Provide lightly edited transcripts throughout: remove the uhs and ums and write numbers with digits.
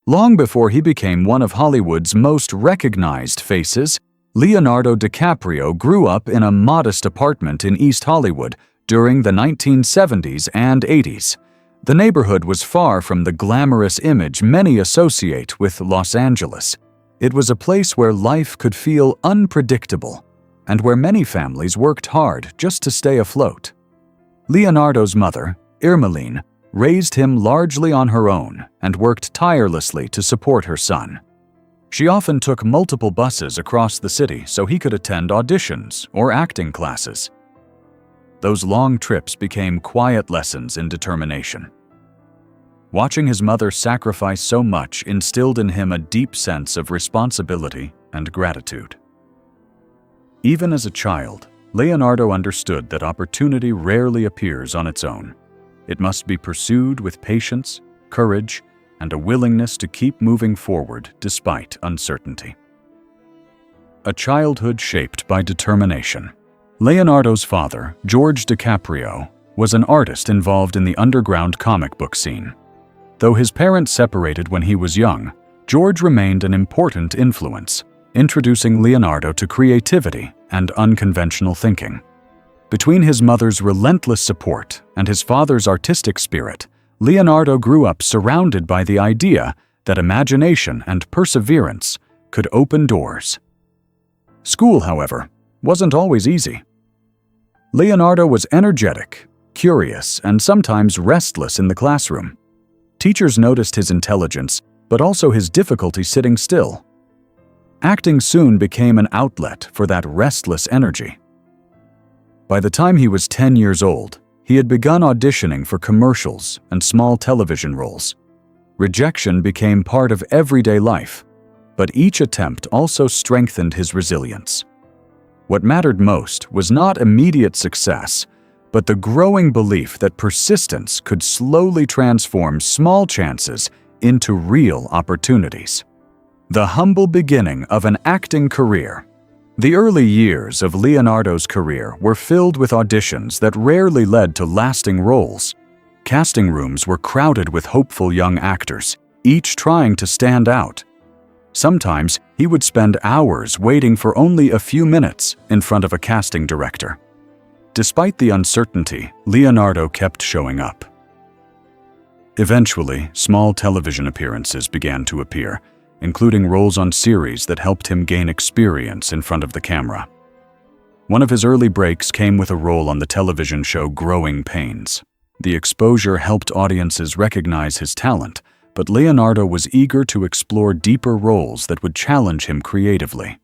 Long before he became one of Hollywood's most recognized faces, Leonardo DiCaprio grew up in a modest apartment in East Hollywood during the 1970s and 80s. The neighborhood was far from the glamorous image many associate with Los Angeles. It was a place where life could feel unpredictable, and where many families worked hard just to stay afloat. Leonardo's mother, Irmeline, raised him largely on her own and worked tirelessly to support her son. She often took multiple buses across the city so he could attend auditions or acting classes. Those long trips became quiet lessons in determination. Watching his mother sacrifice so much instilled in him a deep sense of responsibility and gratitude. Even as a child, Leonardo understood that opportunity rarely appears on its own. It must be pursued with patience, courage, and a willingness to keep moving forward despite uncertainty. A childhood shaped by determination. Leonardo's father, George DiCaprio, was an artist involved in the underground comic book scene. Though his parents separated when he was young, George remained an important influence, introducing Leonardo to creativity and unconventional thinking. Between his mother's relentless support and his father's artistic spirit, Leonardo grew up surrounded by the idea that imagination and perseverance could open doors. School, however, wasn't always easy. Leonardo was energetic, curious, and sometimes restless in the classroom. Teachers noticed his intelligence, but also his difficulty sitting still. Acting soon became an outlet for that restless energy. By the time he was 10 years old, he had begun auditioning for commercials and small television roles. Rejection became part of everyday life, but each attempt also strengthened his resilience. What mattered most was not immediate success, but the growing belief that persistence could slowly transform small chances into real opportunities. The humble beginning of an acting career. The early years of Leonardo's career were filled with auditions that rarely led to lasting roles. Casting rooms were crowded with hopeful young actors, each trying to stand out. Sometimes he would spend hours waiting for only a few minutes in front of a casting director. Despite the uncertainty, Leonardo kept showing up. Eventually, small television appearances began to appear, including roles on series that helped him gain experience in front of the camera. One of his early breaks came with a role on the television show Growing Pains. The exposure helped audiences recognize his talent, but Leonardo was eager to explore deeper roles that would challenge him creatively.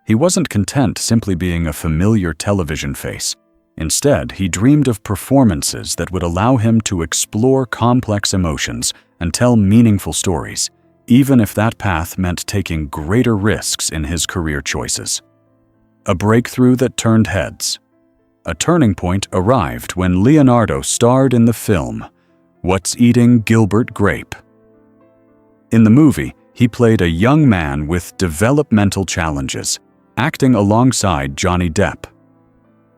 He wasn't content simply being a familiar television face. Instead, he dreamed of performances that would allow him to explore complex emotions and tell meaningful stories, even if that path meant taking greater risks in his career choices. A breakthrough that turned heads. A turning point arrived when Leonardo starred in the film What's Eating Gilbert Grape. In the movie, he played a young man with developmental challenges, acting alongside Johnny Depp.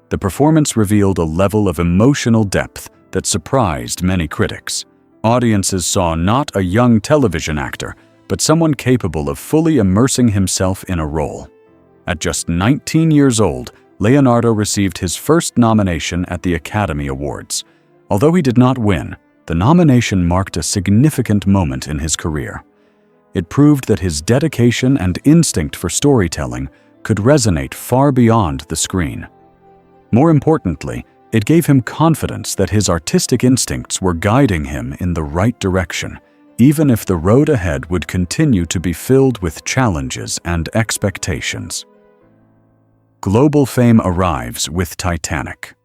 The performance revealed a level of emotional depth that surprised many critics. Audiences saw not a young television actor, but someone capable of fully immersing himself in a role. At just 19 years old, Leonardo received his first nomination at the Academy Awards. Although he did not win, the nomination marked a significant moment in his career. It proved that his dedication and instinct for storytelling could resonate far beyond the screen. More importantly, it gave him confidence that his artistic instincts were guiding him in the right direction, even if the road ahead would continue to be filled with challenges and expectations. Global fame arrives with Titanic.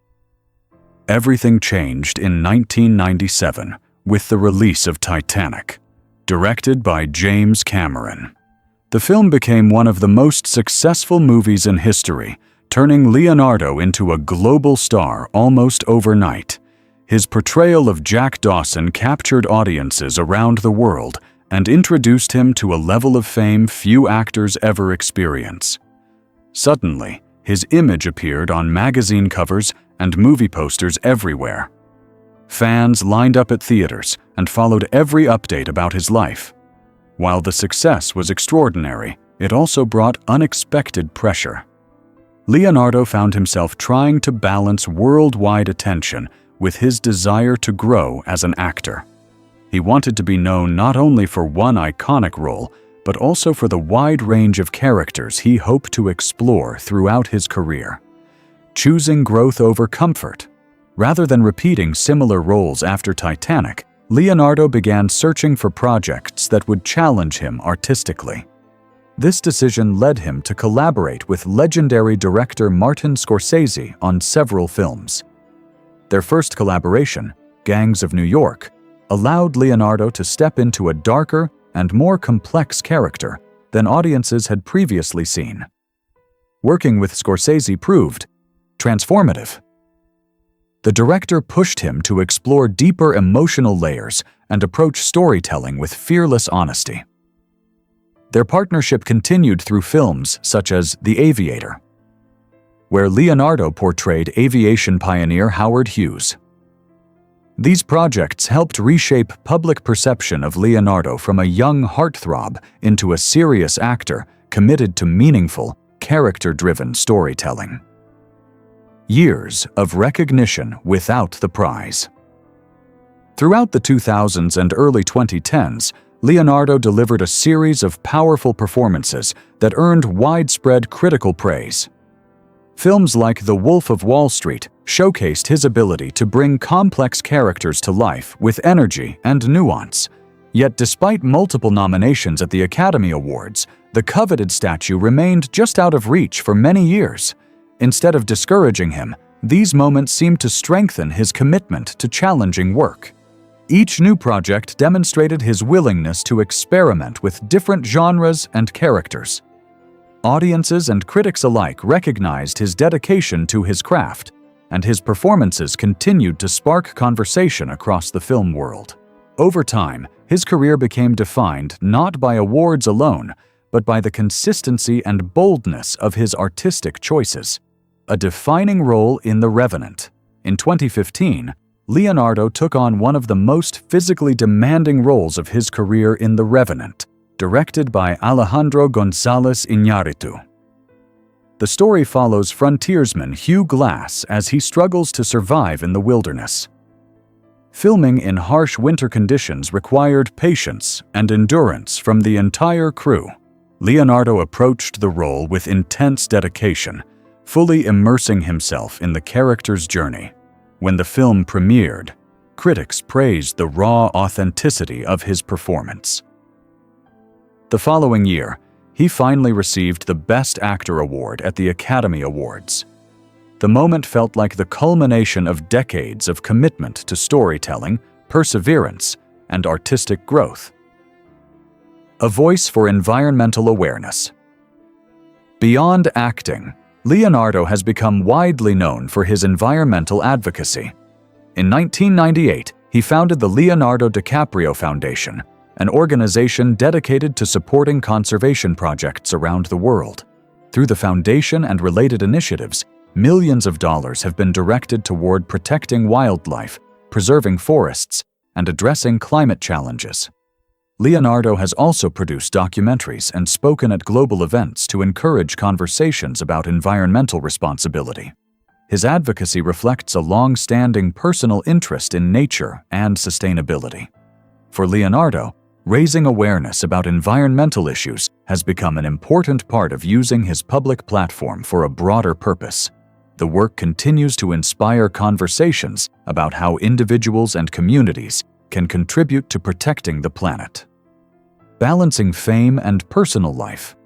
Everything changed in 1997 with the release of Titanic, directed by James Cameron. The film became one of the most successful movies in history, turning Leonardo into a global star almost overnight. His portrayal of Jack Dawson captured audiences around the world and introduced him to a level of fame few actors ever experience. Suddenly, his image appeared on magazine covers and movie posters everywhere. Fans lined up at theaters and followed every update about his life. While the success was extraordinary, it also brought unexpected pressure. Leonardo found himself trying to balance worldwide attention with his desire to grow as an actor. He wanted to be known not only for one iconic role, but also for the wide range of characters he hoped to explore throughout his career. Choosing growth over comfort. Rather than repeating similar roles after Titanic, Leonardo began searching for projects that would challenge him artistically. This decision led him to collaborate with legendary director Martin Scorsese on several films. Their first collaboration, Gangs of New York, allowed Leonardo to step into a darker and more complex character than audiences had previously seen. Working with Scorsese proved transformative. The director pushed him to explore deeper emotional layers and approach storytelling with fearless honesty. Their partnership continued through films such as The Aviator, where Leonardo portrayed aviation pioneer Howard Hughes. These projects helped reshape public perception of Leonardo from a young heartthrob into a serious actor committed to meaningful, character-driven storytelling. Years of recognition without the prize. Throughout the 2000s and early 2010s, Leonardo delivered a series of powerful performances that earned widespread critical praise. Films like The Wolf of Wall Street showcased his ability to bring complex characters to life with energy and nuance. Yet despite multiple nominations at the Academy Awards, the coveted statue remained just out of reach for many years. Instead of discouraging him, these moments seemed to strengthen his commitment to challenging work. Each new project demonstrated his willingness to experiment with different genres and characters. Audiences and critics alike recognized his dedication to his craft, and his performances continued to spark conversation across the film world. Over time, his career became defined not by awards alone, but by the consistency and boldness of his artistic choices. A defining role in The Revenant. In 2015, Leonardo took on one of the most physically demanding roles of his career in The Revenant, directed by Alejandro González Iñárritu. The story follows frontiersman Hugh Glass as he struggles to survive in the wilderness. Filming in harsh winter conditions required patience and endurance from the entire crew. Leonardo approached the role with intense dedication, fully immersing himself in the character's journey. When the film premiered, critics praised the raw authenticity of his performance. The following year, he finally received the Best Actor award at the Academy Awards. The moment felt like the culmination of decades of commitment to storytelling, perseverance, and artistic growth. A voice for environmental awareness. Beyond acting, Leonardo has become widely known for his environmental advocacy. In 1998, he founded the Leonardo DiCaprio Foundation, an organization dedicated to supporting conservation projects around the world. Through the foundation and related initiatives, millions of dollars have been directed toward protecting wildlife, preserving forests, and addressing climate challenges. Leonardo has also produced documentaries and spoken at global events to encourage conversations about environmental responsibility. His advocacy reflects a long-standing personal interest in nature and sustainability. For Leonardo, raising awareness about environmental issues has become an important part of using his public platform for a broader purpose. The work continues to inspire conversations about how individuals and communities can contribute to protecting the planet. Balancing fame and personal life.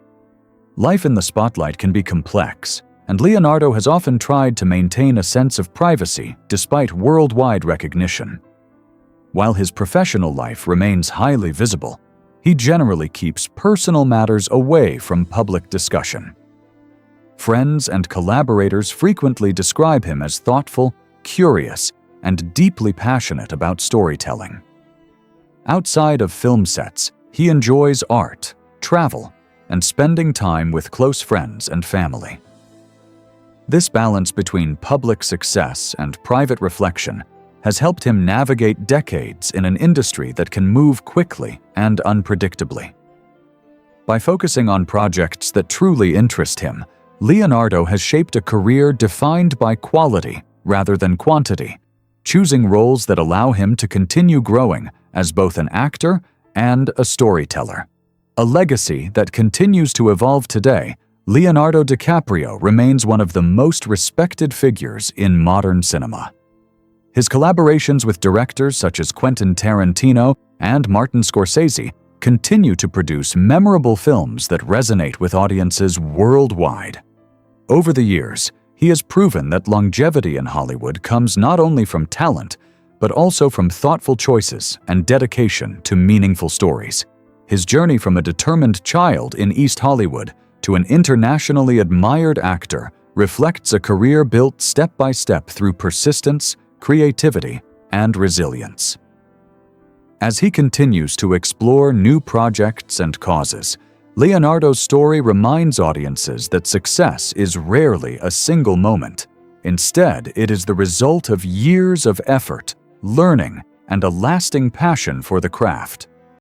Life in the spotlight can be complex, and Leonardo has often tried to maintain a sense of privacy despite worldwide recognition. While his professional life remains highly visible, he generally keeps personal matters away from public discussion. Friends and collaborators frequently describe him as thoughtful, curious, and deeply passionate about storytelling. Outside of film sets, he enjoys art, travel, and spending time with close friends and family. This balance between public success and private reflection has helped him navigate decades in an industry that can move quickly and unpredictably. By focusing on projects that truly interest him, Leonardo has shaped a career defined by quality rather than quantity, choosing roles that allow him to continue growing as both an actor and a storyteller. A legacy that continues to evolve today, Leonardo DiCaprio remains one of the most respected figures in modern cinema. His collaborations with directors such as Quentin Tarantino and Martin Scorsese continue to produce memorable films that resonate with audiences worldwide. Over the years, he has proven that longevity in Hollywood comes not only from talent, but also from thoughtful choices and dedication to meaningful stories. His journey from a determined child in East Hollywood to an internationally admired actor reflects a career built step by step through persistence, creativity, and resilience. As he continues to explore new projects and causes, Leonardo's story reminds audiences that success is rarely a single moment. Instead, it is the result of years of effort, learning, and a lasting passion for the craft.